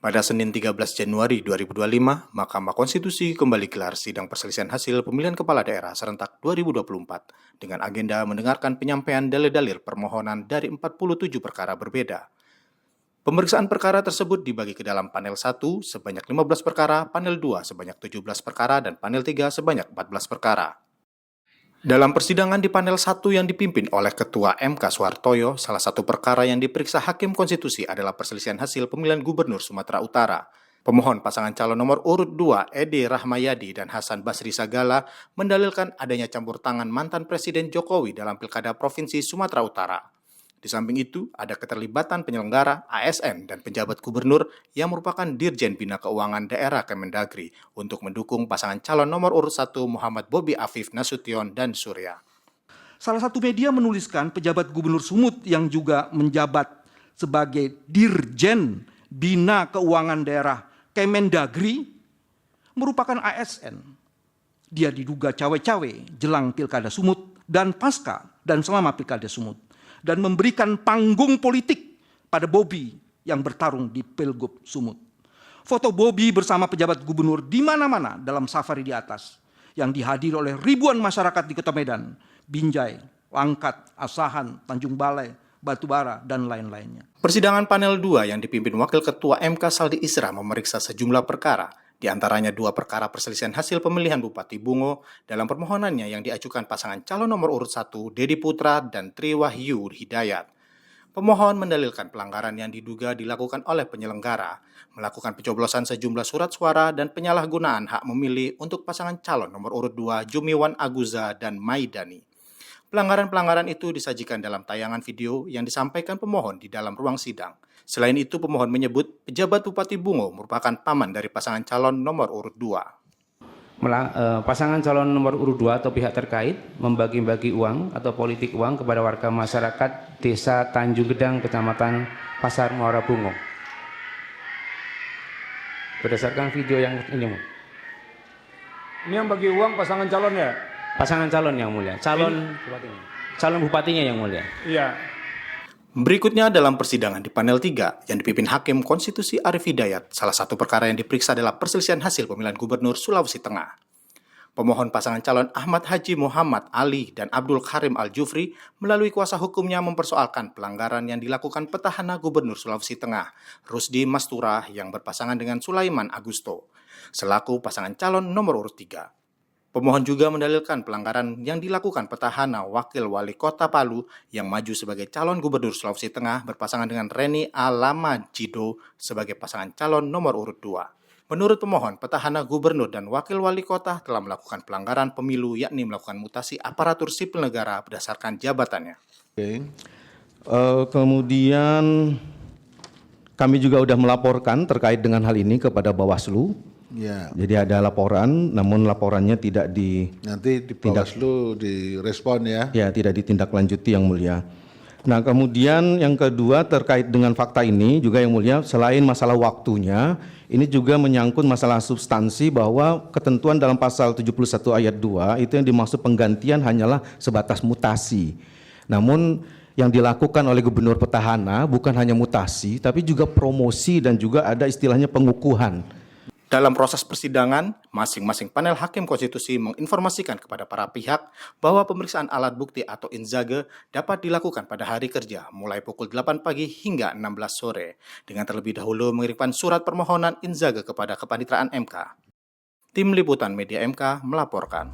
Pada Senin 13 Januari 2025, Mahkamah Konstitusi kembali gelar sidang perselisihan hasil pemilihan kepala daerah serentak 2024 dengan agenda mendengarkan penyampaian dalil-dalil permohonan dari 47 perkara berbeda. Pemeriksaan perkara tersebut dibagi ke dalam panel 1 sebanyak 15 perkara, panel 2 sebanyak 17 perkara, dan panel 3 sebanyak 14 perkara. Dalam persidangan di panel 1 yang dipimpin oleh Ketua MK Suhartoyo, salah satu perkara yang diperiksa Hakim Konstitusi adalah perselisihan hasil pemilihan Gubernur Sumatera Utara. Pemohon pasangan calon nomor urut 2, Edi Rahmayadi dan Hasan Basri Sagala, mendalilkan adanya campur tangan mantan Presiden Jokowi dalam Pilkada Provinsi Sumatera Utara. Di samping itu, ada keterlibatan penyelenggara, ASN, dan pejabat gubernur yang merupakan Dirjen Bina Keuangan Daerah Kemendagri untuk mendukung pasangan calon nomor urut 1 Muhammad Bobi Afif Nasution dan Surya. Salah satu media menuliskan pejabat gubernur Sumut yang juga menjabat sebagai Dirjen Bina Keuangan Daerah Kemendagri merupakan ASN. Dia diduga cawe-cawe jelang Pilkada Sumut dan pasca dan selama Pilkada Sumut, dan memberikan panggung politik pada Bobi yang bertarung di Pilgub Sumut. Foto Bobi bersama pejabat gubernur di mana-mana dalam safari di atas yang dihadiri oleh ribuan masyarakat di Kota Medan, Binjai, Langkat, Asahan, Tanjung Balai, Batubara, dan lain-lainnya. Persidangan panel 2 yang dipimpin Wakil Ketua MK Saldi Isra memeriksa sejumlah perkara, di antaranya 2 perkara perselisihan hasil pemilihan Bupati Bungo dalam permohonannya yang diajukan pasangan calon nomor urut 1 Dedi Putra dan Tri Wahyu Hidayat. Pemohon mendalilkan pelanggaran yang diduga dilakukan oleh penyelenggara, melakukan pencoblosan sejumlah surat suara dan penyalahgunaan hak memilih untuk pasangan calon nomor urut 2 Jumiwan Aguza dan Maidani. Pelanggaran-pelanggaran itu disajikan dalam tayangan video yang disampaikan pemohon di dalam ruang sidang. Selain itu, pemohon menyebut pejabat Bupati Bungo merupakan paman dari pasangan calon nomor urut 2. Pasangan calon nomor urut 2 atau pihak terkait membagi-bagi uang atau politik uang kepada warga masyarakat Desa Tanjung Gedang, Kecamatan Pasar Muara Bungo. Berdasarkan video yang ini, Ini yang bagi uang pasangan calon ya? pasangan calon yang mulia, calon bupatinya yang mulia. Iya. Berikutnya dalam persidangan di panel 3 yang dipimpin Hakim Konstitusi Arief Hidayat, salah satu perkara yang diperiksa adalah perselisihan hasil pemilihan Gubernur Sulawesi Tengah. Pemohon pasangan calon Ahmad Haji Muhammad Ali dan Abdul Karim Al-Jufri melalui kuasa hukumnya mempersoalkan pelanggaran yang dilakukan petahana Gubernur Sulawesi Tengah, Rusdi Mastura, yang berpasangan dengan Sulaiman Agusto, selaku pasangan calon nomor urut 3. Pemohon juga mendalilkan pelanggaran yang dilakukan petahana Wakil Wali Kota Palu yang maju sebagai calon Gubernur Sulawesi Tengah berpasangan dengan Reni Alamajido sebagai pasangan calon nomor urut 2. Menurut pemohon, petahana Gubernur dan Wakil Wali Kota telah melakukan pelanggaran pemilu, yakni melakukan mutasi aparatur sipil negara berdasarkan jabatannya. Kemudian kami juga sudah melaporkan terkait dengan hal ini kepada Bawaslu. Ya. Jadi ada laporan, namun laporannya tidak Nanti di Bawaslu direspon ya. Ya, tidak ditindaklanjuti yang mulia. Nah, kemudian yang kedua terkait dengan fakta ini juga yang mulia, selain masalah waktunya, ini juga menyangkut masalah substansi bahwa ketentuan dalam pasal 71 ayat 2 itu yang dimaksud penggantian hanyalah sebatas mutasi. Namun yang dilakukan oleh gubernur petahana bukan hanya mutasi, tapi juga promosi dan juga ada istilahnya pengukuhan. Dalam proses persidangan, masing-masing panel Hakim Konstitusi menginformasikan kepada para pihak bahwa pemeriksaan alat bukti atau inzage dapat dilakukan pada hari kerja mulai pukul 8 pagi hingga 16 sore dengan terlebih dahulu mengirimkan surat permohonan inzage kepada Kepaniteraan MK. Tim Liputan Media MK melaporkan.